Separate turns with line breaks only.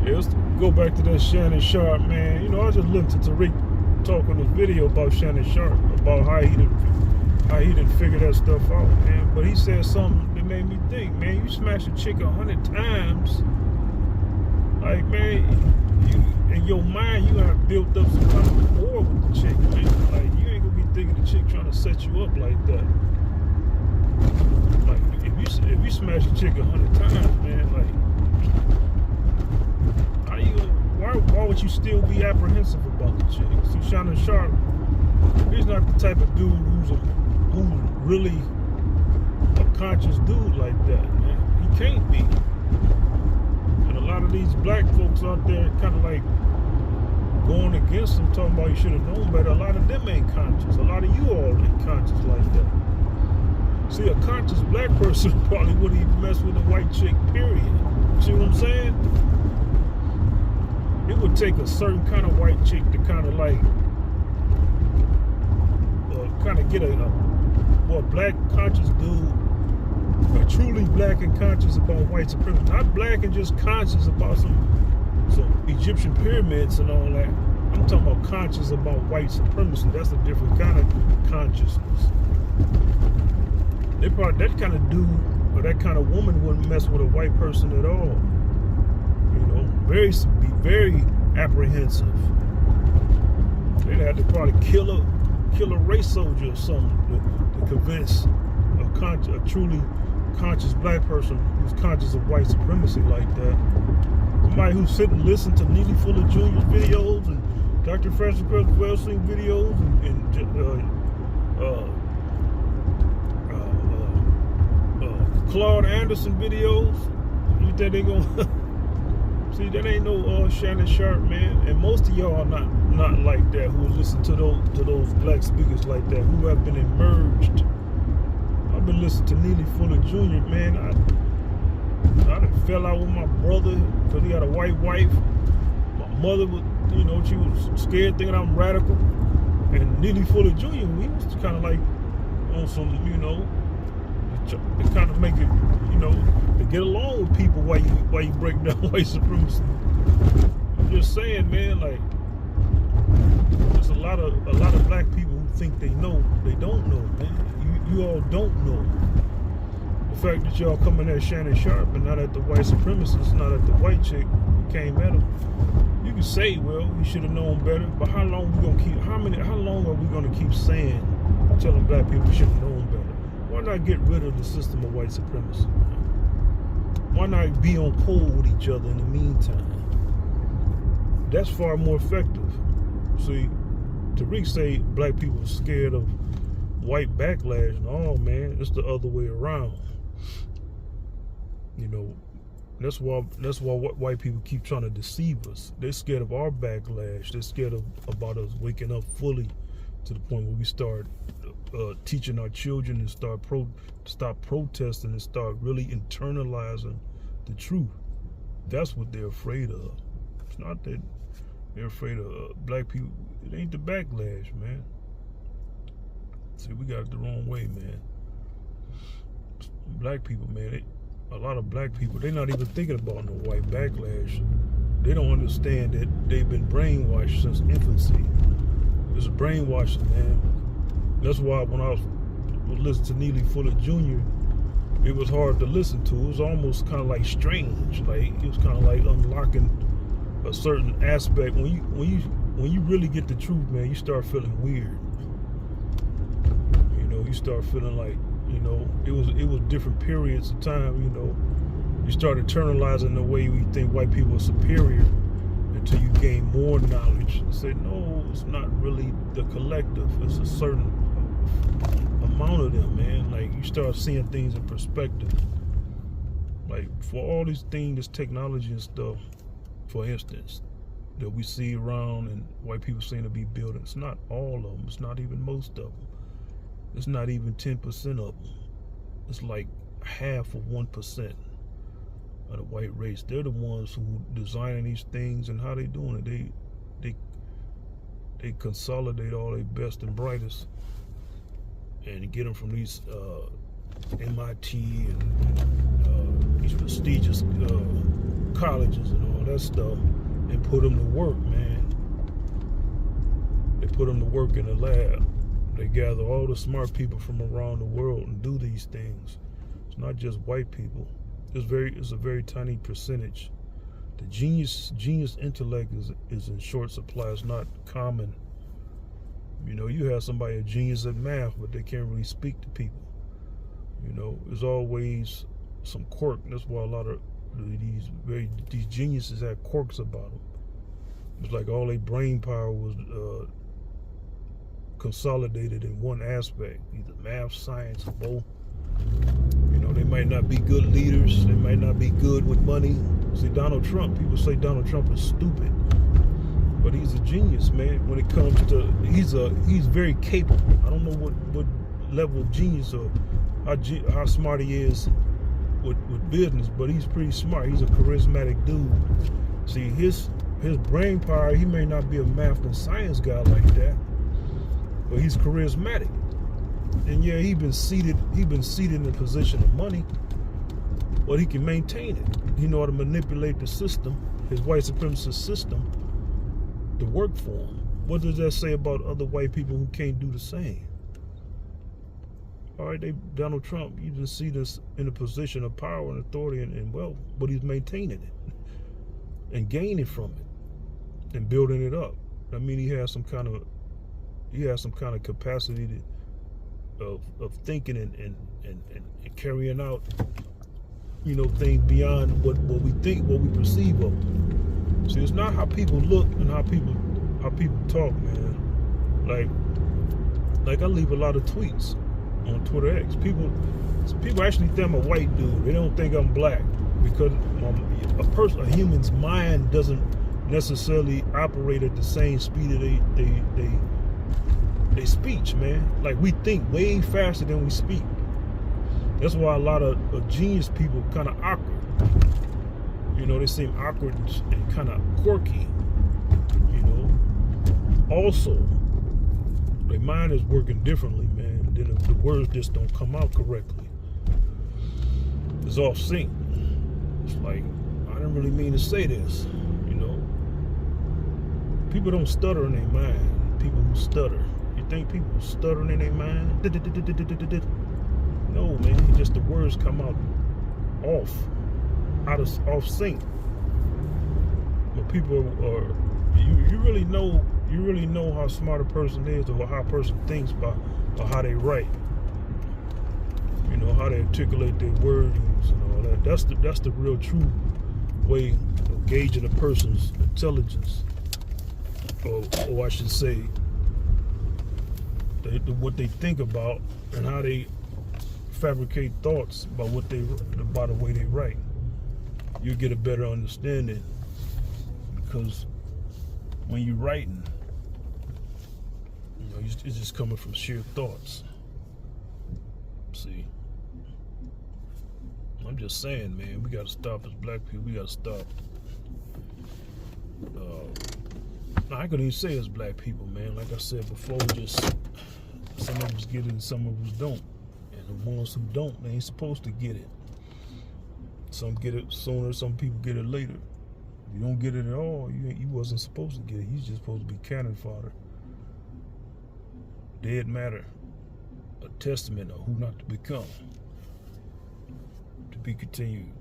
Yeah, let's go back to that Shannon Sharp, man. You know, I just listened to Tariq talk on this video about Shannon Sharp, about how he didn't figure that stuff out, man. But he said something that made me think, man, you smash a chick 100 times, like, man, you, in your mind, you have built up some kind of rapport with the chick, man. Like, you ain't gonna be thinking the chick trying to set you up like that. Like, if you smash a chick 100 times, man, like, how you gonna, why would you still be apprehensive about the chick? See, Shannon Sharp, he's not the type of dude who's really a conscious dude like that, man. He can't be. And a lot of these black folks out there kind of like going against him, talking about you should have known better. A lot of them ain't conscious. A lot of you all ain't conscious like that. See, a conscious black person probably wouldn't even mess with a white chick, period. See what I'm saying? It would take a certain kind of white chick to kind of like, get a black conscious dude, truly black and conscious about white supremacy. Not black and just conscious about some Egyptian pyramids and all that. I'm talking about conscious about white supremacy. That's a different kind of consciousness. They probably, that kind of dude or that kind of woman wouldn't mess with a white person at all. You know, be very apprehensive. They'd have to probably kill a race soldier or something to convince a truly conscious black person who's conscious of white supremacy like that. Somebody who's sitting and listening to Neely Fuller Jr.'s videos and Dr. Francis Wellsing videos and Claude Anderson videos. You think they gonna see? That ain't no Shannon Sharp, man. And most of y'all are not like that, who listen to those black speakers like that, who have been emerged. I've been listening to Neely Fuller Jr., man. I done fell out with my brother because he had a white wife. My mother was, you know, she was scared thinking I'm radical. And Neely Fuller Jr., he was kind of like on some, you know, to kind of make it, you know, to get along with people while you break down white supremacy. I'm just saying, man, like, there's a lot of black people who think they know, they don't know, man. You all don't know. The fact that y'all coming at Shannon Sharp and not at the white supremacists, not at the white chick who came at him, you can say, well, you should have known better. But how long are we gonna keep saying, telling black people we should have known better? Why not get rid of the system of white supremacy? Why not be on pole with each other in the meantime? That's far more effective. See, Tariq say black people are scared of white backlash. No, man, it's the other way around. You know, that's why white people keep trying to deceive us. They're scared of our backlash. They're scared about us waking up fully to the point where we start teaching our children and stop protesting and start really internalizing the truth. That's what they're afraid of. It's not that they're afraid of black people. It ain't the backlash, man. See, we got it the wrong way, man. Black people, man, a lot of black people, they're not even thinking about no white backlash. They don't understand that they've been brainwashed since infancy. It's brainwashing, man. That's why when I was listening to Neely Fuller Jr., it was hard to listen to. It was almost kind of like strange. Like, it was kind of like unlocking a certain aspect. When you really get the truth, man, you start feeling weird. You know, you start feeling like, you know, it was different periods of time. You know, you start internalizing the way we think white people are superior until you gain more knowledge and say, no, it's not really the collective. It's a certain amount of them, man. Like, you start seeing things in perspective. Like, for all these things, this technology and stuff, for instance, that we see around and white people seem to be building, it's not all of them. It's not even most of them. It's not even 10% of them. It's like half of 1% of the white race. They're the ones who designing these things, and how they doing it. They consolidate all their best and brightest and get them from these MIT and these prestigious colleges and all that stuff and put them to work, man. They put them to work in the lab. They gather all the smart people from around the world and do these things. It's not just white people. It's a very tiny percentage. The genius intellect is in short supply. It's not common. You know, you have somebody a genius at math, but they can't really speak to people. You know, there's always some quirk. That's why a lot of these geniuses have quirks about them. It's like all their brain power was consolidated in one aspect, either math, science, or both. You know, they might not be good leaders. They might not be good with money. See, Donald Trump, people say Donald Trump is stupid, but he's a genius, man. When it comes to, he's very capable. I don't know what level of genius or how smart he is with business, but he's pretty smart. He's a charismatic dude. See, his brain power, he may not be a math and science guy like that, but he's charismatic. And yeah, he's been seated in a position of money, but he can maintain it. He know how to manipulate the system, his white supremacist system, to work for him. What does that say about other white people who can't do the same? All right, Donald Trump, you just see this in a position of power and authority and wealth, but he's maintaining it and gaining from it and building it up. I mean, he has some kind of capacity of thinking and carrying out, you know, things beyond what we think, what we perceive of them. See, it's not how people look and how people talk, man. Like I leave a lot of tweets on Twitter X. People actually think I'm a white dude. They don't think I'm black because a human's mind doesn't necessarily operate at the same speed of they speech, man. Like, we think way faster than we speak. That's why a lot of genius people kind of awkward. You know, they seem awkward and kind of quirky. You know. Also, their mind is working differently, man. Then the words just don't come out correctly. It's off sync. It's like, I didn't really mean to say this. You know. People don't stutter in their mind. People who stutter. You think people stuttering in their mind? No, man. It's just the words come out off sync. But people are, you really know how smart a person is, or how a person thinks about, or how they write. You know, how they articulate their wordings and all that. That's the real true way of gauging a person's intelligence, or I should say, what they think about and how they fabricate thoughts about the way they write. You get a better understanding, because when you're writing, you know, it's just coming from sheer thoughts. See, I'm just saying, man, we gotta stop as black people. We gotta stop. I couldn't even say as black people, man. Like I said before, just some of us get it and some of us don't. And the ones who don't, they ain't supposed to get it. Some get it sooner, some people get it later. If you don't get it at all, you wasn't supposed to get it. You just supposed to be cannon fodder. Dead matter. A testament of who not to become. To be continued.